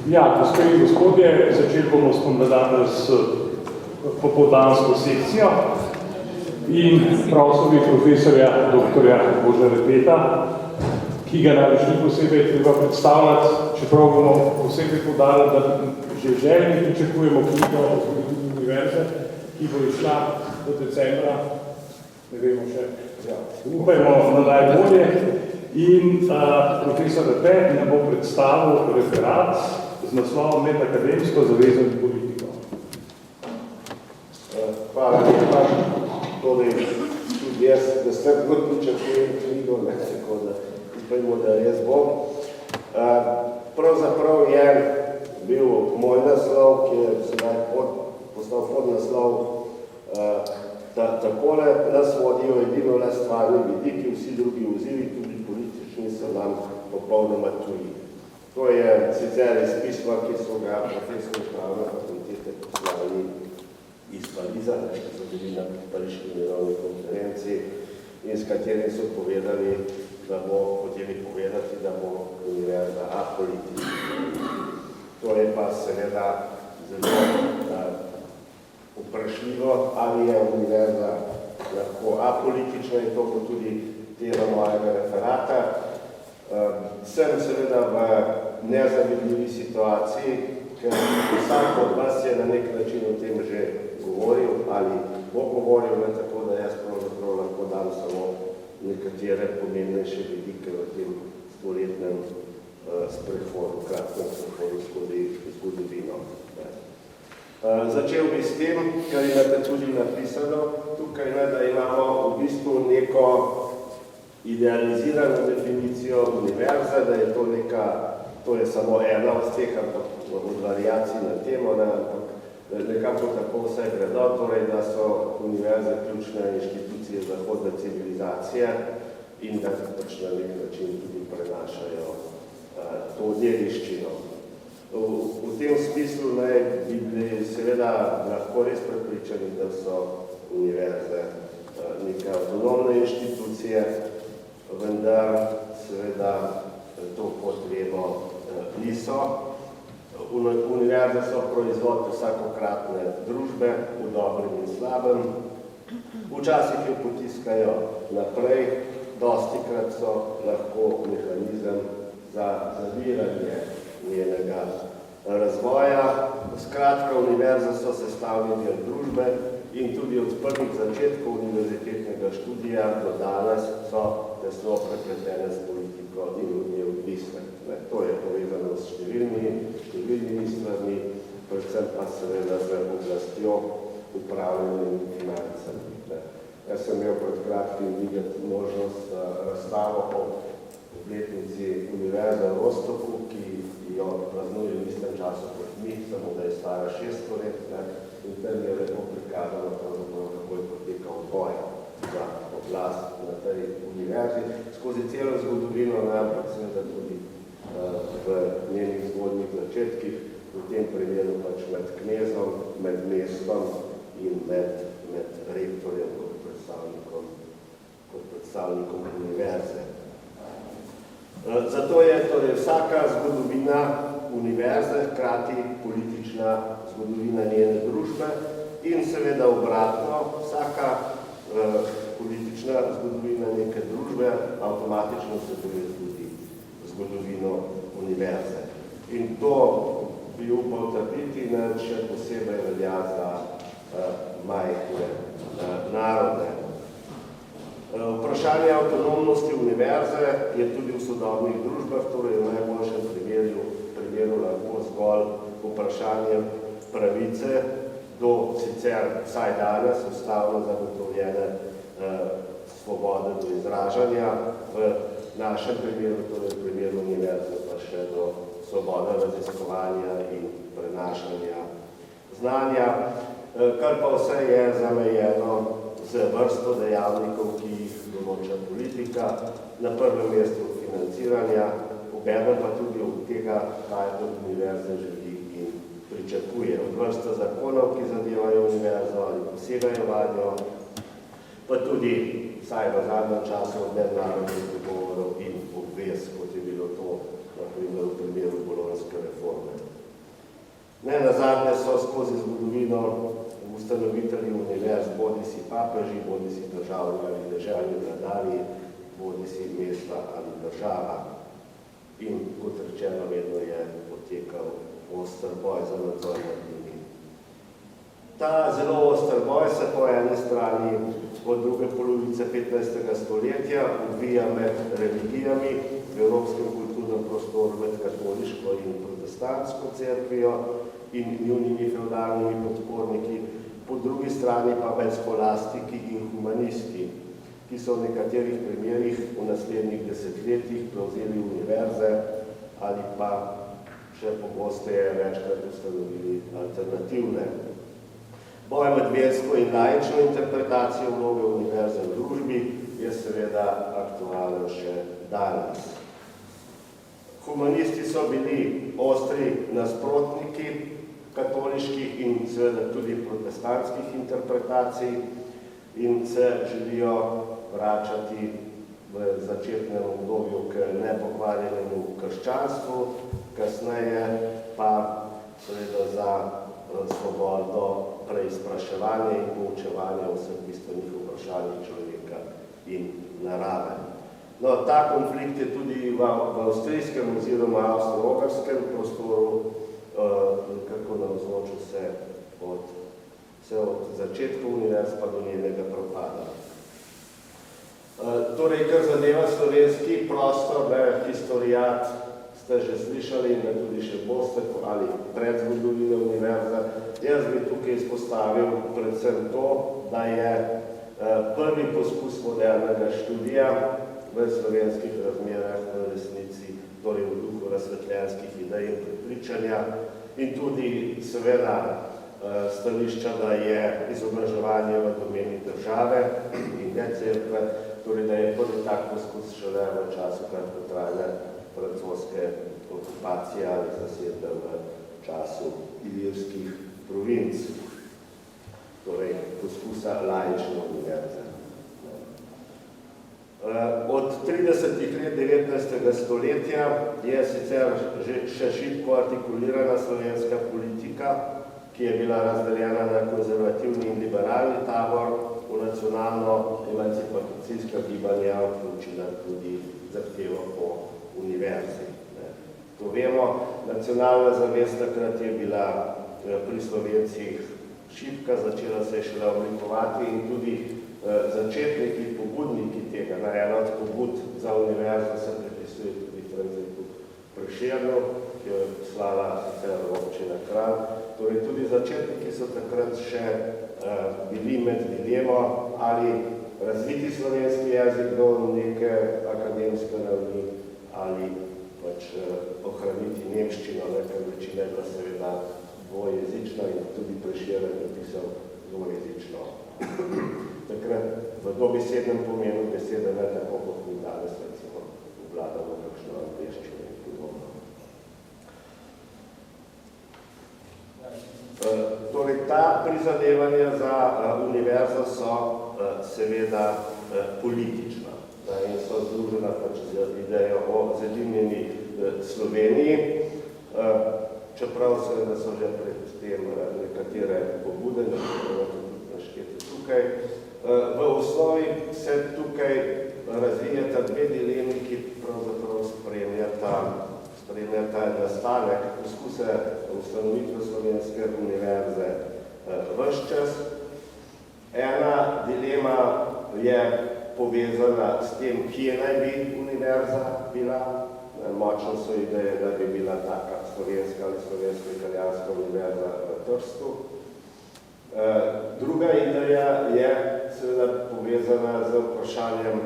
Ja, gospe in gospodje, začeli bomo s popoldansko sekcijo in pravosodni profesorja dr. Boža Repeta, ki ga največ ni posebej treba predstavljati, čeprav bomo posebej podali, da že željni pričakujemo knjigo o zgodovini univerze, ki bo išla do decembra, ne vemo še, upajmo na najbolje. In profesor Repet nam bo predstavil referat z naslovom Med akademsko zavezano politiko. Hvala lepa. Torej, tudi jaz, da strpno pričakujem knjigo, tako da upajmo, da res bom. Pravzaprav je bil moj naslov, ki je sedaj postal podnaslov, takole nas vodijo edino le stvarni vidiki, vsi drugi vzivi, tudi politični, so nam popolnoma tuji. To je sicer iz pisma, ki so ga profesor pravne fakultete poslali iz Pariza, ki so bili na Pariški mirovni konferenci, in s katerim so povedali, da bo hoteli povedati, da bo univerza apolitična. To je pa seveda zelo vprašljivo, ali je univerza lahko apolitična, in to bo tudi tema mojega referata. Sem seveda v nezavidljivi situaciji, ker vsak od vas je na nek način o tem že govoril ali bo govoril, tako da jaz pravzaprav lahko dam samo nekatere pomembnejše vidike v tem stoletnem sprehodu, kratkem sprehodu skozi zgodovino. Začel bi s tem, kar imate tudi napisano tukaj, da imamo v bistvu neko idealizirano definicijo univerze, da je to neka, to je samo ena od teh, ampak od variacij na temo, ampak nekako tako vse gredo, torej, da so univerze ključne inštitucije zahodne civilizacije in da pač na nek način tudi prenašajo to dediščino. V tem smislu naj bi bili seveda lahko res prepričani, da so univerze neke avtonomne inštitucije, vendar seveda to potrebo niso. Univerze so proizvod vsakokratne družbe, v dobrem in slabem. Včasih jo potiskajo naprej, dostikrat so lahko mehanizem za zaviranje njenega razvoja. Skratka, univerze so sestavni del družbe in tudi od prvih začetkov univerzitetnega študija do danes so tesno prepletene s politiko in od nje odvisne. To je povezano s številnimi stvarmi, predvsem pa seveda z oblastjo, upravljanjem in financami. Jaz sem imel pred kratkim videti možnost razstavo o obletnici univerze v Rostoku, ki jo praznuje v istem času kot mi, samo da je stara 600 let, in tam je lepo prikazano, kako je potekal boj za oblast na tej univerzi. Skozi celo zgodovino, ampak seveda tudi v njenih zgodnjih začetkih, v tem primeru pač med knezom, med mestom in med rektorjem kot predstavnikom univerze. Zato je torej vsaka zgodovina univerze hkrati politična zgodovina njene družbe in seveda obratno, vsaka politična zgodovina neke družbe avtomatično vsebuje tudi zgodovino univerze. In to bi upal trditi, še posebej velja za majhne narode. Vprašanje avtonomnosti univerze je tudi v sodobnih družbah, torej v najboljšem primeru lahko zgolj vprašanje pravice do sicer vsaj danes ustavno zagotovljene svobode do izražanja, v našem primeru, torej v primeru univerze, pa še do svobode raziskovanja in prenašanja znanja, kar pa vse je zamejeno z vrsto dejavnikov, ki jih določa politika, na prvem mestu financiranja, obenem pa tudi od tega, kaj od univerze želi in pričakuje. Od vrsta zakonov, ki zadevajo univerzo ali posegajo vanjo, pa tudi, vsaj v zadnjem času, od mednarodnih dogovorov in obvez, kot je bilo to, na primer, v primeru bolonjske reforme. Ne nazadnje so skozi zgodovino ustanovitelji univerz, bodisi papeži, bodisi državni ali deželni vladarji, bodisi mesta ali država. In kot rečeno, vedno je potekal oster boj za nadzor nad njimi. Ta zelo oster boj se po eni strani od druge polovice 15. stoletja odvija med religijami v evropskem kulturnem prostoru, med katoliško in protestantsko cerkvijo in njunimi feudalnimi podporniki, po drugi strani pa med skolastiki in humanisti, ki so v nekaterih primerih v naslednjih desetletjih prevzeli univerze ali pa še pogosteje večkrat ustanovili alternativne. Boj med versko in laično interpretacijo vloge univerze v družbi je seveda aktualen še danes. Humanisti so bili ostri nasprotniki katoliških in seveda tudi protestantskih interpretacij in se želijo vračati v začetnem obdobju k nepokvarjenemu krščanstvu, kasneje pa seveda za svobodo preizpraševanja in poučevanja vseh bistvenih vprašanj človeka in narave. No, ta konflikt je tudi v avstrijskem oziroma avstro-ogrskem prostoru nekako navzočil se od začetka univerz pa do njenega propada. Torej, kar zadeva slovenski prostor, historiat, ste že slišali in ga tudi še boste, ali predzgodovine univerze. Jaz bi tukaj izpostavil predvsem to, da je prvi poskus modernega študija v slovenskih razmerah v resnici, torej v duhu razsvetljenskih idej in prepričanja in tudi seveda stališča, da je izobraževanje v domeni države in ne cerkve, torej da je prvi tak poskus šele v času kratkotrajne francoske okupacije ali zasedbe v času ilirskih provinc, torej poskusa laične univerze. Od 30. let 19. stoletja je sicer še šibko artikulirana slovenska politika, ki je bila razdeljena na konzervativni in liberalni tabor, v nacionalno-emancipacijska gibanja vključila tudi zahtevo po univerzi. To vemo, nacionalna zavest takrat je bila pri Slovencih šibka, začela se je šele oblikovati in tudi začetniki, pobudniki tega, ena od pobud za univerzo se pripisuje tudi Francetu Prešernu, ki jo je poslala sicer občina Kranj. Torej tudi začetniki so takrat še bili med dilemo, ali razviti slovenski jezik do neke akademske ravni ali pač ohraniti nemščino, ker večina je bila seveda dvojezična in tudi Prešeren je pisal dvojezično. Takrat v dobesednem pomenu besede ne tako kot mi danes recimo obvladamo kakšno angleščino in podobno. Torej, ta prizadevanja za univerzo so seveda politična in so združena pač z idejo o zedinjeni Sloveniji, čeprav seveda so že pred tem nekatere pobude, naštete tukaj. V osnovi se tukaj razvijata dve dilemi, ki pravzaprav spremljata nastanek poskuse ustanovitve Slovenske univerze ves čas. Ena dilema je povezana s tem, kje naj bi univerza bila. Močno so ideje, da bi bila taka slovenska ali slovensko-italijanska univerza v Trstu. Druga ideja je seveda povezana z vprašanjem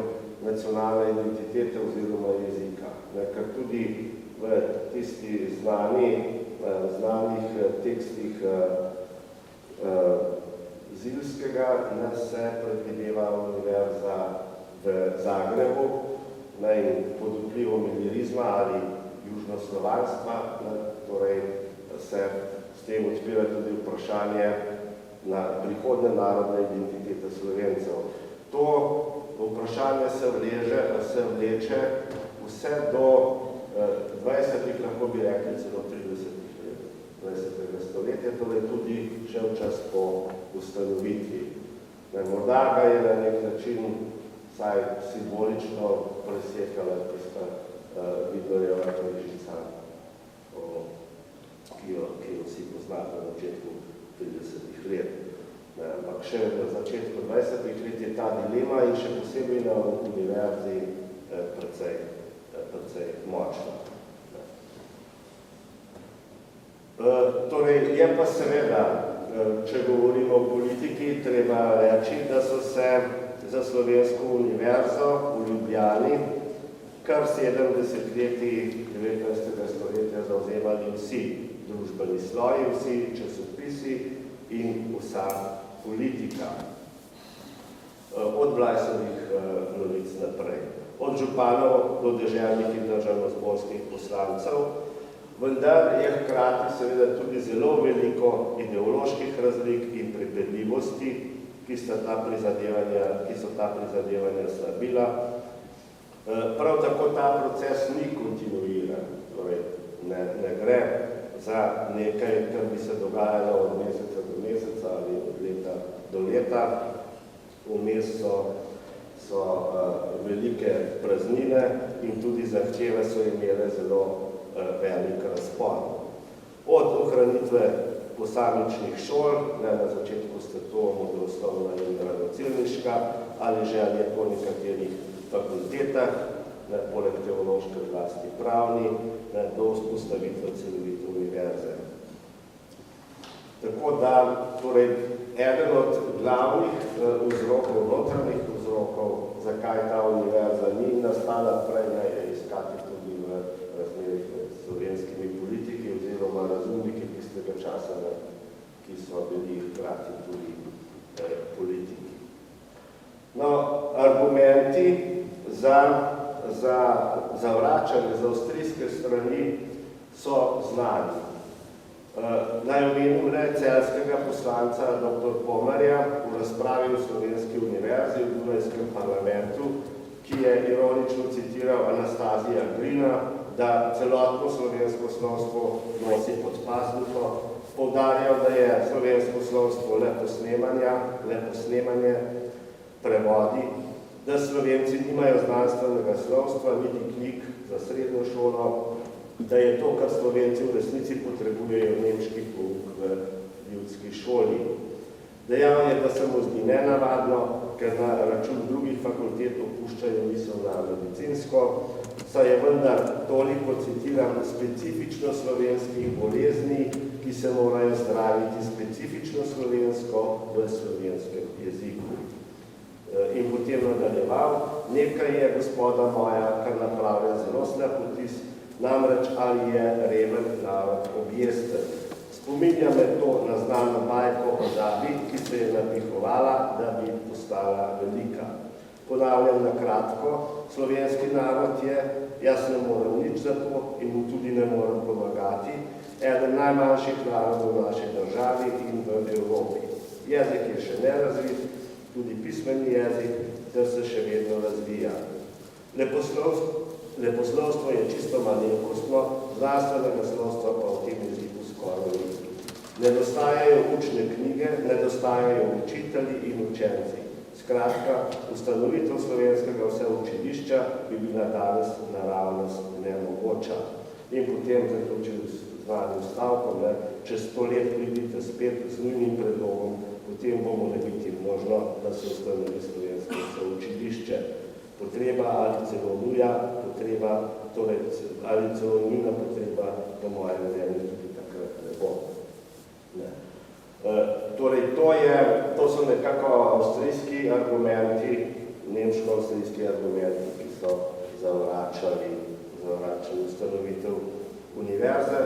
nacionalne identitete oziroma jezika, ker tudi v tisti znanih tekstih Zilskega se predvideva univerza v Zagrebu in pod vplivom ilirizma ali južnoslovanstva, torej se s tem odpira tudi vprašanje na prihodne narodne identitete Slovencev. To vprašanje se vleče vse do 20, lahko bi rekli celo 30 let. 20. stoletja, torej tudi šel čas po ustanovitvi. Morda ga je na nek način vsaj simbolično presekala tista Vidmarjeva knjižica, ki jo vsi poznate na začetku 30. let. Ampak še na začetku 20. let je ta dilema in še posebej na univerzi precej močna. Torej, je pa seveda, če govorimo o politiki, treba reči, da so se za Slovensko univerzo v Ljubljani kar 70 letih 19. stoletja zavzemali vsi družbeni sloji, vsi časopisi in vsa politika. Od Blajsovih novic naprej. Od županov do deželnih in državnozborskih poslancev, vendar je hkrati seveda tudi zelo veliko ideoloških razlik in pripredljivosti, ki so ta prizadevanja slabila. Prav tako ta proces ni kontinuiran, torej ne gre za nekaj, kar bi se dogajalo od meseca do meseca ali od leta do leta. Vmes so velike praznine in tudi zahteve so imele zelo velik razpon. Od ohranitve posamičnih šol, na začetku sta to modroslovna in ravnocilniška, ali želje po nekaterih fakultetah, poleg teološke zlasti pravni, do vzpostavitve celovite univerze. Tako da, torej, eden od glavnih vzrokov, notranjih vzrokov, zakaj ta univerza ni nastala prej, je iskati tudi v razmerih med slovenskimi politiki oziroma razumniki tistega časa, ki so bili hkrati tudi politiki. No, argumenti za zavračanje z avstrijske strani so znani. Naj omenim le celjskega poslanca dr. Pomarja v razpravi v Slovenski univerzi v Dunajskem parlamentu, ki je ironično citiral Anastazija Grina, da celotno slovensko slovstvo nosi pod pazduho, poudarjal, da je slovensko slovstvo le posnemanje, prevodi, da Slovenci nimajo znanstvenega slovstva, niti knjig za srednjo šolo, da je to, kar Slovenci v resnici potrebujejo nemški pouk v ljudski šoli. Dejal je, da se mu zdi nenavadno, ker na račun drugih fakultet opuščajo misel na medicinsko, saj je vendar toliko, citiram, specifično slovenskih bolezni, ki se morajo zdraviti specifično slovensko v slovenskem jeziku. In potem nadaljeval, nekaj je, gospoda moja, kar napravlja zelo slab vtis, namreč ali je reven narod objesten. Spominja me to na znano bajko o žabi, ki se je napihovala, da bi postala velika. Ponavljam na kratko, slovenski narod je, jaz ne morem nič za to in mu tudi ne morem pomagati, eden najmanjših narodov v naši državi in v Evropi. Jezik je še nerazvit, tudi pismeni jezik, ter se še vedno razvija. Leposlovstvo je čisto malenkostno, znanstvenega slovstva pa v tem jeziku skoraj ni. Nedostajajo učne knjige, nedostajajo učitelji in učenci. Skratka, ustanovitev slovenskega vseučilišča bi bila danes naravnost nemogoča. In potem zaključil z znanim stavkom, čez 100 let pridite spet z nujnim predlogom, potem bomo ne biti možno, da se ustanovi slovensko vseučilišče. Potreba ali celo nuja, ali celo nujna potreba, po mojem mnenju, tudi takrat ne bo. Torej, to so nekako avstrijski argumenti, nemško-avstrijski argumenti, ki so zavračali ustanovitev univerze.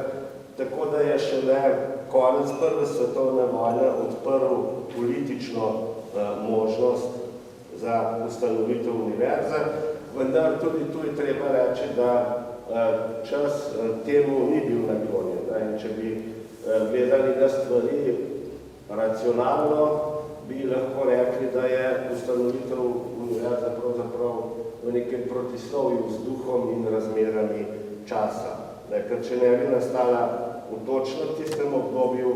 Tako da je šele konec prve svetovne vojne odprl politično možnost za ustanovitev univerze, vendar tudi tu je treba reči, da čas temu ni bil naklonjen. Če bi gledali na stvari racionalno, bi lahko rekli, da je ustanovitev univerze pravzaprav v nekem protislovju z duhom in razmerami časa. Ker če ne bi nastala v točno tistem obdobju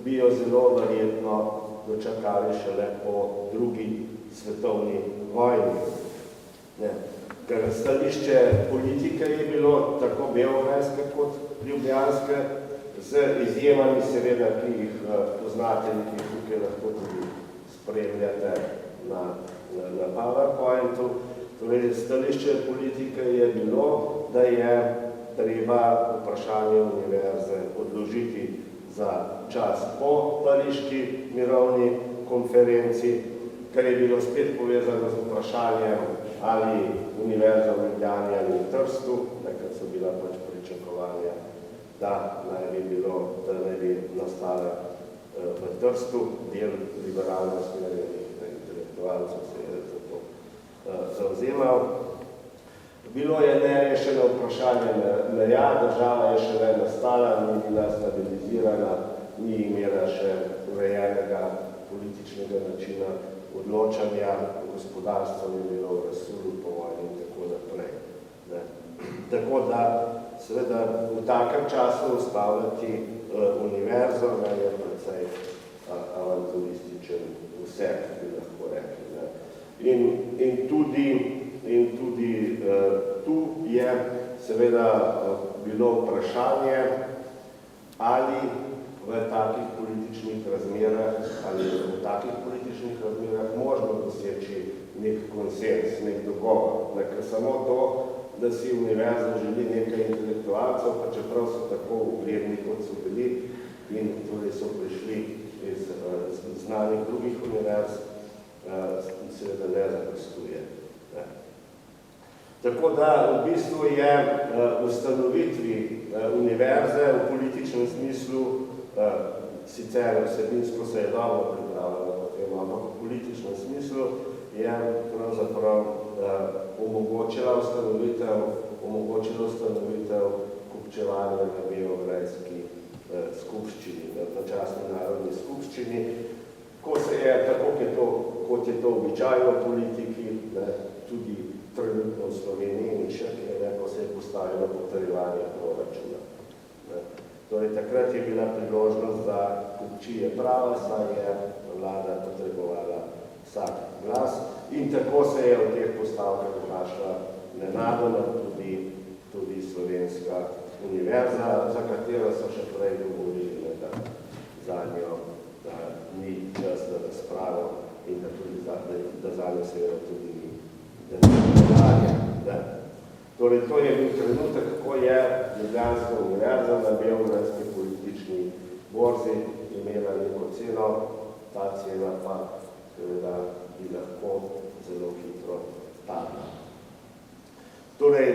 bi jo zelo verjetno dočakali šele po drugi svetovni vojni. Ne. Ker stališče politike je bilo tako beograjske kot ljubljanske, z izjemami seveda, ki jih poznate in ki jih tukaj lahko tudi spremljate na PowerPointu. Torej, stališče politike je bilo, da je treba vprašanje univerze odložiti za čas po pariški mirovni konferenci, kar je bilo spet povezano z vprašanjem, ali univerza v Ljubljani ali v Trstu, nekaj so bila pač pričakovanja, da naj bi nastala v Trstu, del liberalno smerjenih intelektualcev se je za to zavzemal. Bilo je nerešeno vprašanje meja, država je še ne nastala, ni bila stabilizirana, ni imela še urejenega političnega načina odločanja, gospodarstvo ni bilo v razsulu po vojni in tako naprej. Ne. Tako da, seveda, v takem času ustavljati univerzo je precej avanturističen vseh, bi lahko rekli. Ne. In tudi tu je seveda bilo vprašanje, ali v takih političnih razmerah možno doseči nek konsens, nek dogovor. Ker samo to, da si univerza želi nekaj intelektualcev, pa čeprav so tako ugledni, kot so bili, in torej so prišli iz znanih drugih univerz, seveda ne zadostuje. Tako da v bistvu je ustanovitvi univerze v političnem smislu, sicer vsebinsko se je dobro pripravljeno potem, ampak v političnem smislu je pravzaprav omogočila ustanovitev kupčevanja na beograjski skupščini, na začasni narodni skupščini, ko se je, tako kot je to običajno v politiki, tudi trenutno v Sloveniji in še, ko se je postavilo potrjevanje proračuna. Torej, takrat je bila priložnost za kupčije prava, saj je vlada potrebovala vsak glas in tako se je v teh postavkah našla nenadoma tudi Slovenska univerza, za katero so še prej govorili, da zanjo ni čas za razpravo in da zanjo seveda tudi ni denarja. Torej, to je bil trenutek, ko je Ljubljanska univerza na beograjski politični borzi imela neko ceno, ta cena pa seveda bi lahko zelo hitro padla. Torej,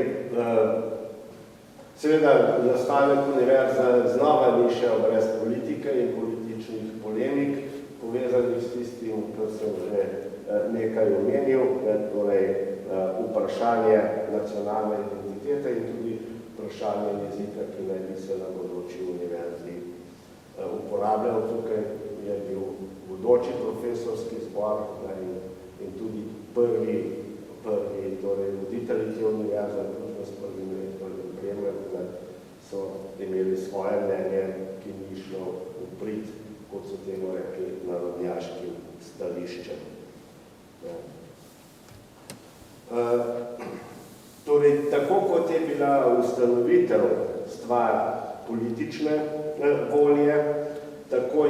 seveda nastanek univerze znova ni šel brez politike in političnih polemik, povezanih s tistim, kar sem že nekaj omenil, torej vprašanje nacionalne identitete in tudi vprašanje jezika, ki naj bi se na bodoči univerzi uporabljal. Tukaj je bil bodoči profesorski zbor in tudi prvi torej voditelji te univerze, vključno s prvim rektorjem Premrem, so imeli svoje mnenje, ki ni šlo v prid, kot so temu rekli, narodnjaškim stališčem. Torej, tako kot je bila ustanovitev stvar politične volje, tako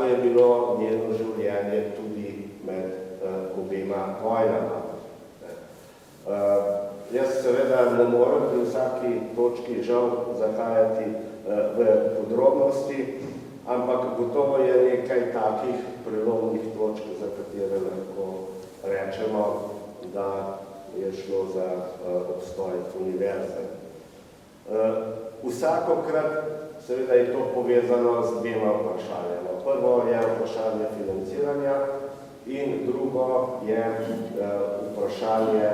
je bilo njeno življenje tudi med obema vojnama. Jaz seveda ne morem pri vsaki točki žal zahajati v podrobnosti, ampak gotovo je nekaj takih prelomnih točk, za katere lahko rečemo, da je šlo za obstoj univerze. Vsakokrat seveda je to povezano z dvema vprašanjama. Prvo je vprašanje financiranja in drugo je vprašanje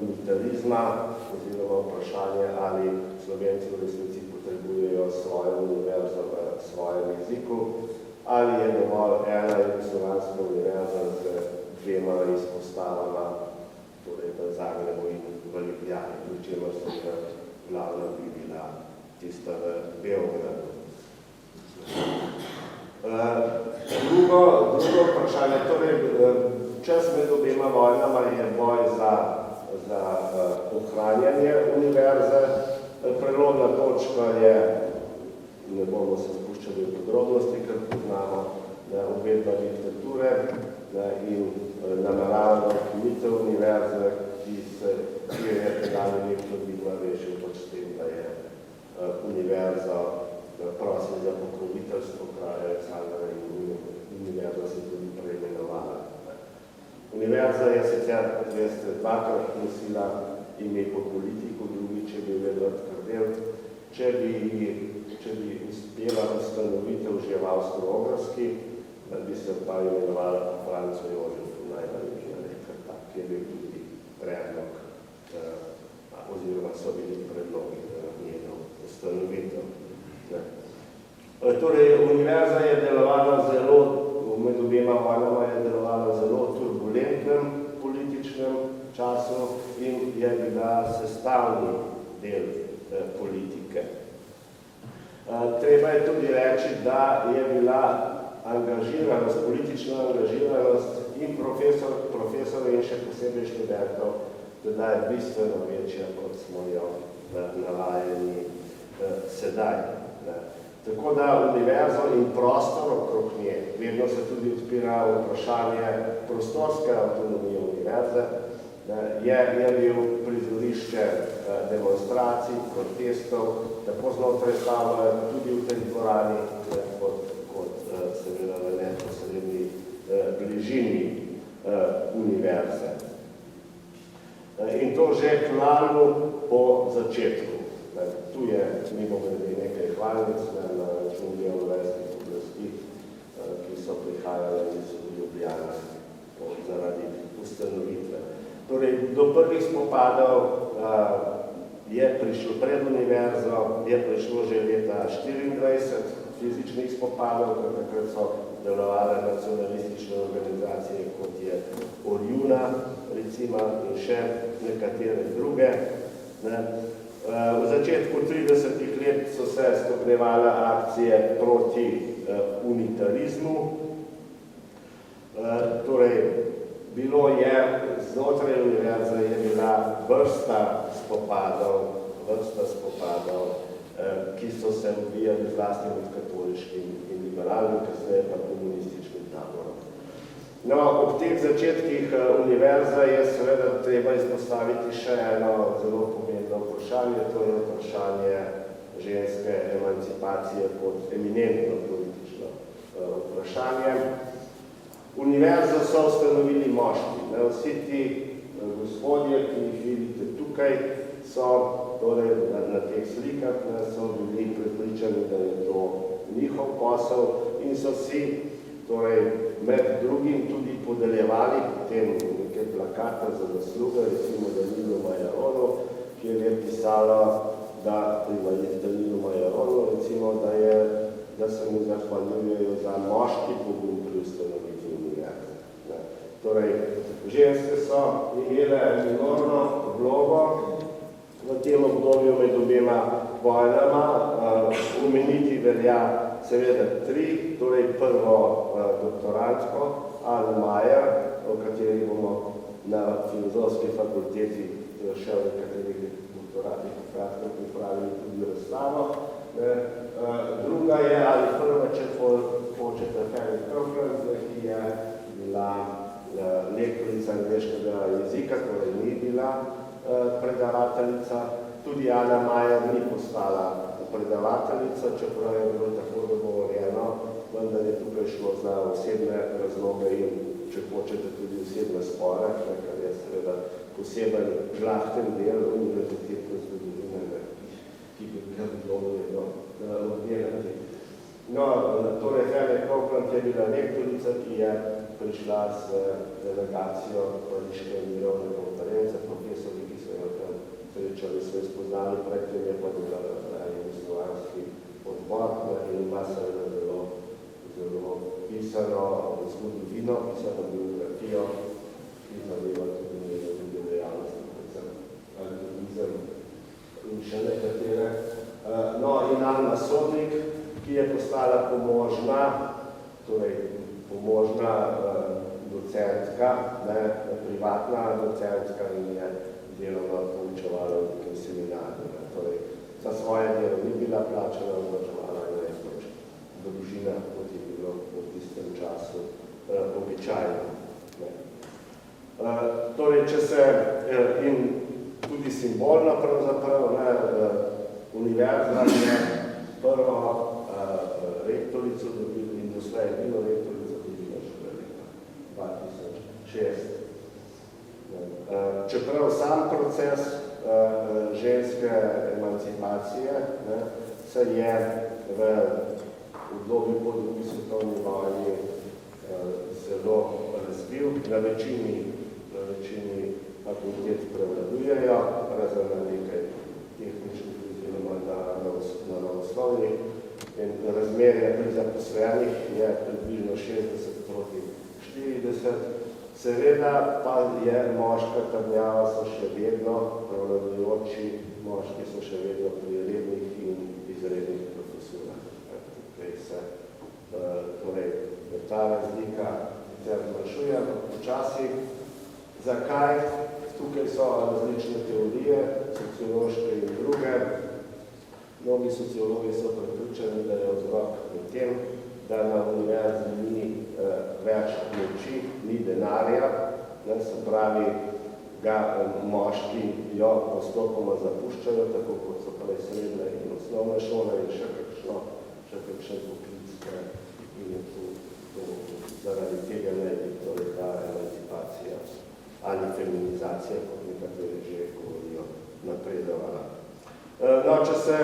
unitarizma oziroma vprašanje, ali Slovenci v resnici potrebujejo svojo univerzo v svojem jeziku, ali je dovolj ena jugoslovanska univerza z dvema izpostavama, torej v Zagrebu in v Ljubljani, pri čemer so v glavna bi bila tista v Beogradu. Drugo vprašanje, torej čas med obema vojnama je boj za ohranjanje univerze. Prelomna točka je, ne bomo se spuščali v podrobnosti, ker poznamo uvedba diktature in nameravano ukinitev univerze, ki je tedajni nekdo vidno rešil pač s tem, da je univerza prosil za pokroviteljstvo kralja Aleksandra in univerza se tudi preimenovala. Univerza je sicer, kot veste, dvakrat nosila ime po politiku, drugič je bil Edvard Kardel. Če bi uspela ustanovitev že v Avstro-Ogrski, bi se pa imenovala po Francu Jožefu najmanj, ker tak je bil tudi predlog, oziroma so bili predlogi njeno ustanovitev. Torej, univerza je delovala zelo, med obema vojnama je delovala v zelo turbulentnem političnem času in je bila sestavni del politike. Treba je tudi reči, da je bila angažiranost, politična angažiranost in profesorov in še posebej študentov, teda je bistveno večja, kot smo jo navajeni sedaj. Tako da univerzo in prostor okrog nje, vedno se tudi odpira vprašanje prostorske avtonomije univerze, je bil prizorišče demonstracij, protestov, tako znotraj stavbe, tudi v tej dvorani, kot seveda v neposredni bližini univerze. In to že kmalu po začetku. Tu je mimogrede nekaj hvalnic na račun geografskih oblasti, ki so prihajale iz Ljubljane zaradi ustanovitve. Torej, do prvih spopadov je prišlo pred univerzo, je prišlo že leta 24 fizičnih spopadov, takrat so delovale nacionalistične organizacije, kot je Orjuna, recimo, in še nekatere druge. V začetku 30 let so se stopnjevale akcije proti unitarizmu. Torej, bilo je, znotraj univerze je bila vrsta spopadov, ki so se odvijali zlasti med katoliškim in liberalnim, kasneje pa komunističnim taborom. No, ob teh začetkih univerze je seveda treba izpostaviti še eno zelo pomembno vprašanje, to je vprašanje ženske emancipacije kot eminentno politično vprašanje. Univerzo so ustanovili moški. Vsi ti gospodje, ki jih vidite tukaj, so torej na teh slikah, so bili prepričani, da je to njihov posel in so si torej med drugim tudi podeljevali potem nekaj plakata za zasluge, recimo Danilo Majarono, kjer je pisalo, da Danilo Majarono, recimo, da se mu zahvaljujejo za moški pogum pri ustanovitvi univerze. Torej, ženske so imele enormno vlogo v tem obdobju med obema vojnama. Omeniti velja seveda tri, torej prvo doktorantko, Anno Majer, o kateri bomo na filozofski fakulteti še v nekaterih doktoratih kratko pripravili tudi razstavo. Druga je, ali prva, če hočete, Helen Kirkland, ki je bila lektorica angleškega jezika, torej ni bila predavateljica. Tudi Anna Majer ni postala predavateljica, čeprav je bilo tako dogovorjeno, vendar je tukaj šlo za osebne razloge in, če hočete, tudi osebne spore, kar je seveda poseben žlahten del univerzitetne zgodovine, ki bi ga bilo oddelati. No, torej Helen Kirkland je bila lektorica, ki je prišla s delegacijo Pariške mirovne konference, profesori, ki so jo tam srečali, so jo spoznali, predtem je pa bila jugoslovanski odbor in ima seveda zelo pisano zgodovino, pisano biografijo, ki zadeva tudi njene druge dejavnosti, predvsem altruizem in še nekatere. No, in Anna Sodnik, ki je postala pomožna, torej pomožna docentka, privatna docentka in je delovno poučevala v nekem seminarju. Torej, za svoje delo ni bila plačana, vloževala je družina, kot je bilo v tistem času običajno. Torej, če se in tudi simbolno pravzaprav, univerza je prvo rektorico dobila in doslej je bilo rektorico dobila šele leta 2006. Čeprav sam proces ženske emancipacije se je v obdobju po drugi svetovni vojni zelo razvil, na večini fakultet prevladujejo, razen na nekaj tehničnih oziroma naravoslovnih. Razmerje pri zaposlenih je približno 60 proti 40. Seveda pa je moška trdnjava so še vedno prevladujoči, moški so še vedno pri rednih in izrednih profesurah. Tukaj se torej ta razlika zmanjšuje počasi. Zakaj? Tukaj so različne teorije, sociološke in druge. Mnogi sociologi so prepričani, da je vzrok v tem, da na univerzi ni več moči, ni denarja, se pravi, ga moški jo postopoma zapuščajo, tako kot so prej srednja in osnovna šola in še kakšen poklic in je tu zaradi tega ne bi torej ta emancipacija ali feminizacija, kot nekateri že govorijo, napredovala. No, če se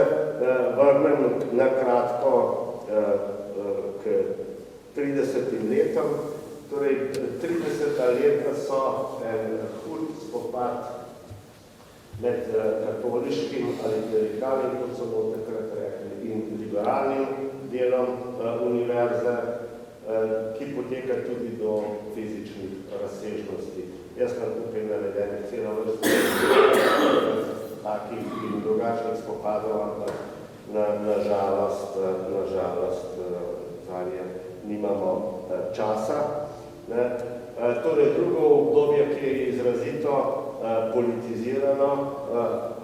vrnem na kratko k 30 letom, torej 30 leta so en hud spopad med katoliškim ali klerikalnim, kot so bo takrat rekli, in liberalnim delom univerze, ki poteka tudi do fizičnih razsežnosti. Jaz sem tukaj navedeni celo vrsto takih in drugačnih spopadov, ampak nažalost zanje nimamo časa. Torej, drugo obdobje, ki je izrazito politizirano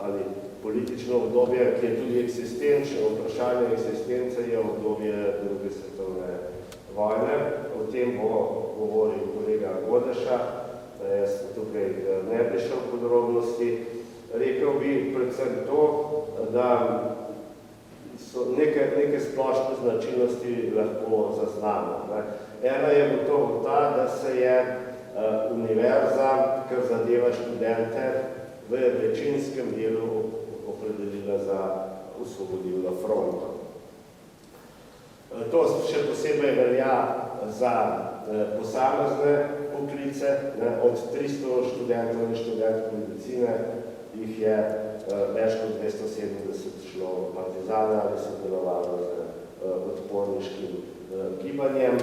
ali politično obdobje, ki je tudi eksistenčno, vprašanje eksistence je obdobje druge svetovne vojne. O tem bo govoril kolega Godeša, jaz tukaj ne bi šel v podrobnosti. Rekel bi predvsem to, da so neke splošne značilnosti lahko zaznamo. Ena je gotovo ta, da se je univerza, kar zadeva študente, v večinskem delu opredelila za osvobodilno fronto. To še posebej velja za posamezne poklice. Od 300 študentov in študentov medicine jih je več kot 270 šlo v partizane ali sodelovalo z odporniškim gibanjem.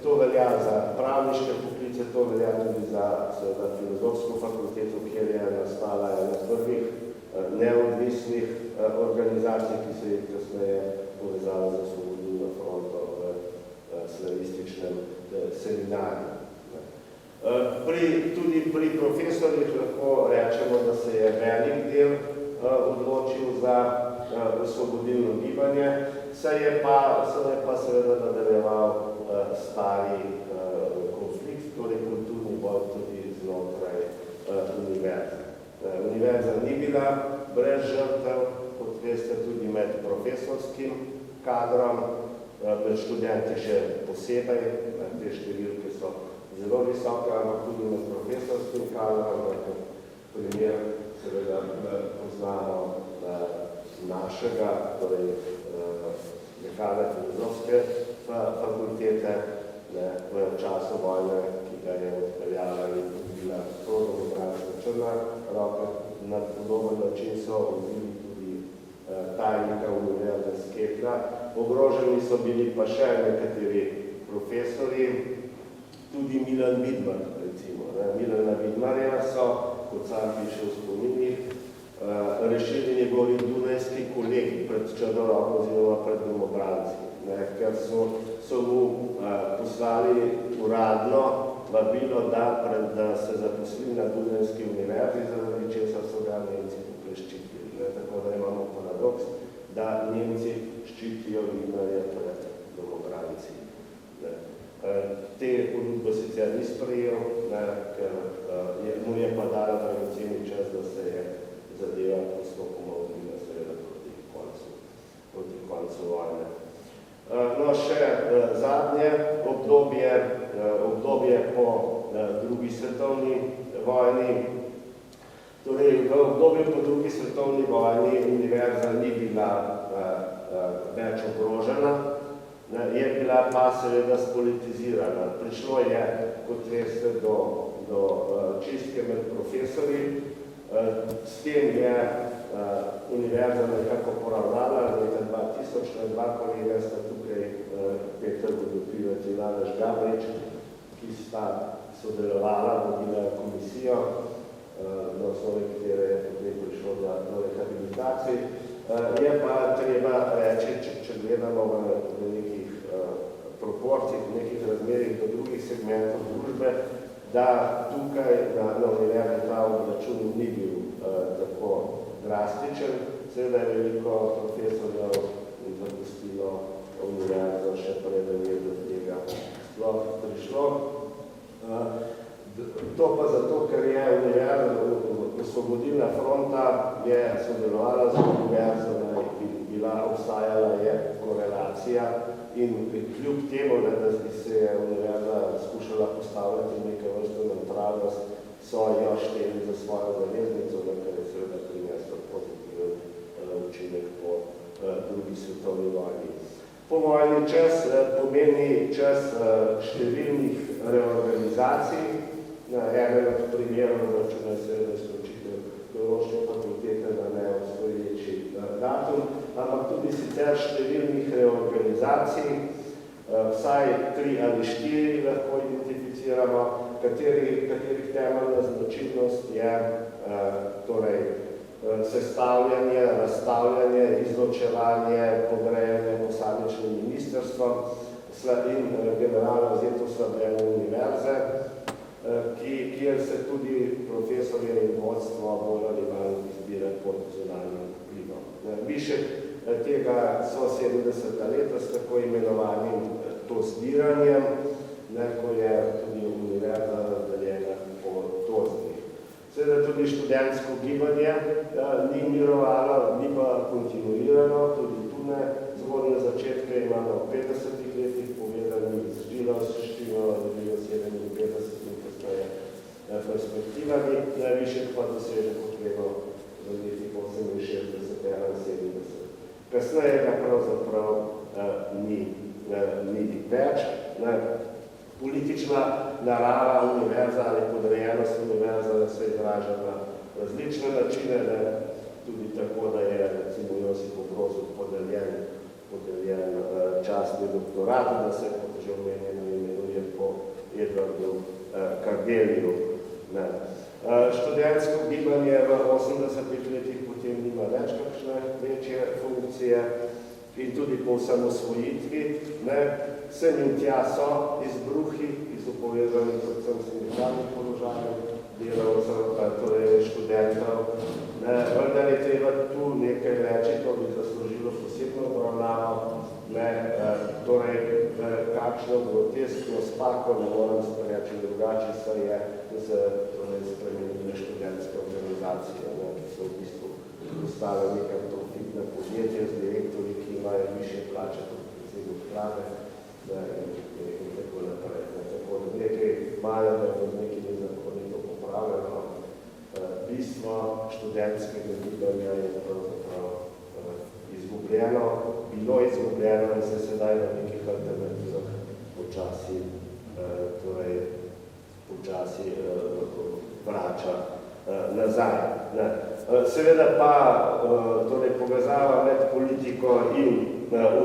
To velja za pravniške poklice, to velja tudi za filozofsko fakulteto, kjer je nastala ena prvih neodvisnih organizacij, ki se je kasneje povezala za osvobodilno fronto v slavističnem seminarju. Tudi pri profesorjih lahko rečemo, da se je velik del odločil za osvobodilno gibanje, se je pa seveda nadaljeval stari konflikt, torej kulturni boj tudi znotraj univerze. Univerza ni bila brez žrtev, kot veste, tudi med profesorskim kadrom, med študenti še posebej, te številke so zelo visoke, ampak tudi med profesorskim kadrom, primer seveda poznamo našega, torej dekana filozofske fakultete v času vojne, ki ga je odpeljala in bila prodemokratska črna roka. Na podoben način so ubili tudi tajnika univerze Skepna. Ogroženi so bili pa še nekateri profesori, tudi Milan Vidmar, recimo. Milana Vidmarja so, kot sam piše v spominih, rešili njegovi dunajski kolegi pred Črnorogom oziroma pred domobranci, ker so mu poslali uradno vabilo, da se zaposli na Dunajski univerzi, zaradi česar so ga Nemci tukaj ščitili. Tako da imamo paradoks, da Nemci ščitijo Vinarja pred domobranci. Te ponudbe sicer ni sprejel, ker mu je pa dala dragoceni čas, da se je zadeva postopoma odvila seveda proti koncu vojne. No, še zadnje obdobje po drugi svetovni vojni. Torej, v obdobju po drugi svetovni vojni univerza ni bila več ogrožena, je bila pa seveda spolitizirana. Prišlo je, kot veste, do čistke med profesorji. S tem je univerza nekako poravnala leta 2000, dva kolega sta tukaj Peter Vodopivec in Aleš Gabrič, ki sta sodelovala, vodila komisijo, na osnovi katere je potem prišlo do rehabilitacij. Je pa treba reči, če gledamo v nekih proporcijah, v nekih razmerih do drugih segmentov družbe, da tukaj na univerzi ta obračun ni bil tako drastičen. Seveda je veliko profesorjev zapustilo univerzo še preden je do tega sploh prišlo. To pa zato, ker je univerza, Osvobodilna fronta je sodelovala z univerzo, obstajala je korelacija in kljub temu, da se je univerza skušala postavljati nekaj vrste neutralnost, so jo šteli za svojo zaveznico, kar je seveda prineslo pozitiven učinek po drugi svetovni vojni. Povojni čas pomeni čas številnih reorganizacij. Eden od primerov računa seveda izključitev Biološke fakultete na neobstoječi datum, ampak tudi sicer številnih reorganizacij, vsaj 3 ali 4 lahko identificiramo, katerih temeljna značilnost je torej sestavljanje, razstavljanje, izločevanje, podrejanje posamičnim ministrstvom in generalno vzeto slabljenje univerze, kjer se tudi profesorje in vodstvo bolj ali manj izbira pod zunanjim vplivom. Višek tega so 70. leta s tako imenovanim tozdiranjem, ko je tudi univerza razdeljena po tozdih. Seveda tudi študentsko gibanje ni mirovalo, ni pa kontinuirano, tudi tu ne. Zgodne začetke imamo v 50. letih povedani z Žilosštino, dobijo 57 in postoje perspektivami, najvišek pa doseže potrebo v letih 68, 71. Kasneje ga pravzaprav ni več. Politična narava univerza ali podrejenost univerza se izraža na različne načine, tudi tako, da je recimo Josipu Brozu podeljen častni doktorat, da se kot že omenjeno imenuje po Edvardu Kardeliju. Študentsko gibanje v 80-ih letih potem nima več kakšne večje funkcije in tudi po osamosvojitvi. Sem in tja so izbruhi, ki so povezani predvsem s sindikalnim položajem delavcev, torej študentov. Vendar je treba tu nekaj reči, to bi zaslužilo posebno obravnavo, torej kakšno groteskno spako, ne moram se reči drugače, se je spremenile študentske organizacije, ki so v bistvu postale nekaj profitne podjetje z direktorji, ki imajo višje plače kot predsednik vlade in tako naprej. Tako da nekaj imajo, da je nekaj nezakonito popravljeno. Bistvo študentskega gibanja je pravzaprav izgubljeno, bilo izgubljeno in se sedaj na nekih alternativah počasi vrača nazaj. Seveda pa povezava med politiko in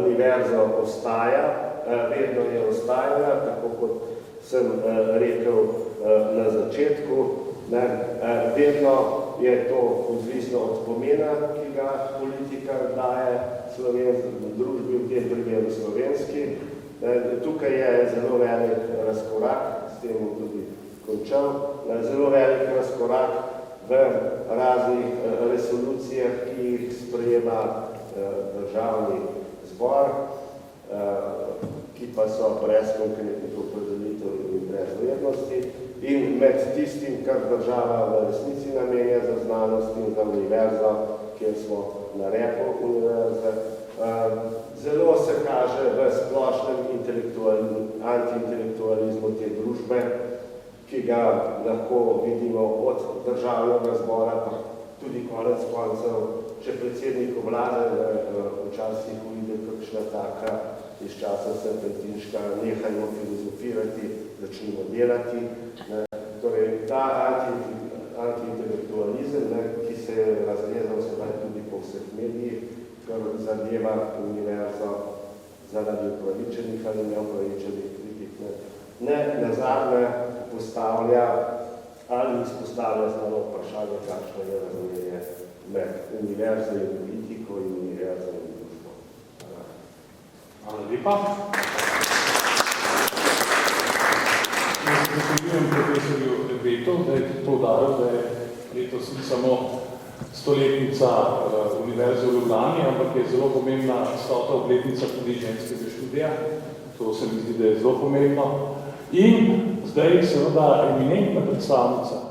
univerzo ostaja, vedno je ostajala, tako kot sem rekel na začetku, vedno je to odvisno od pomena, ki ga politika daje družbi, v tem primeru slovenski. Tukaj je zelo velik razkorak, s tem bom tudi končal, zelo velik razkorak v raznih resolucijah, ki jih sprejema državni zbor, ki pa so brez konkretnih opredelitev in brez vrednosti. In med tistim, kar država v resnici namenja za znanost in za univerzo, kjer smo na repu univerze, zelo se kaže v splošnem antiintelektualizmu te družbe, ki ga lahko vidimo od državnega zbora, pa tudi konec koncev, če predsedniku vlade včasih uide kakšna taka iz časa Serpentinška, nehajmo filozofirati, začnimo delati. Torej, ta antiintelektualizem, ki se je razrezal sedaj tudi po vseh medijih, kar zadeva univerzo zaradi upravičenih ali neupravičenih kritik, nazadnje postavlja ali izpostavlja znano vprašanje, kakšno je razmerje med univerzo in politiko in univerzo in družbo. Hvala lepa. Zahvaljujem profesorju Repetu, da je poudaril, da je letos ni samo stoletnica Univerze v Ljubljani, ampak je zelo pomembna 100. obletnica tudi ženskega študija. To se mi zdi, da je zelo pomembno. In zdaj seveda eminentna predstavnica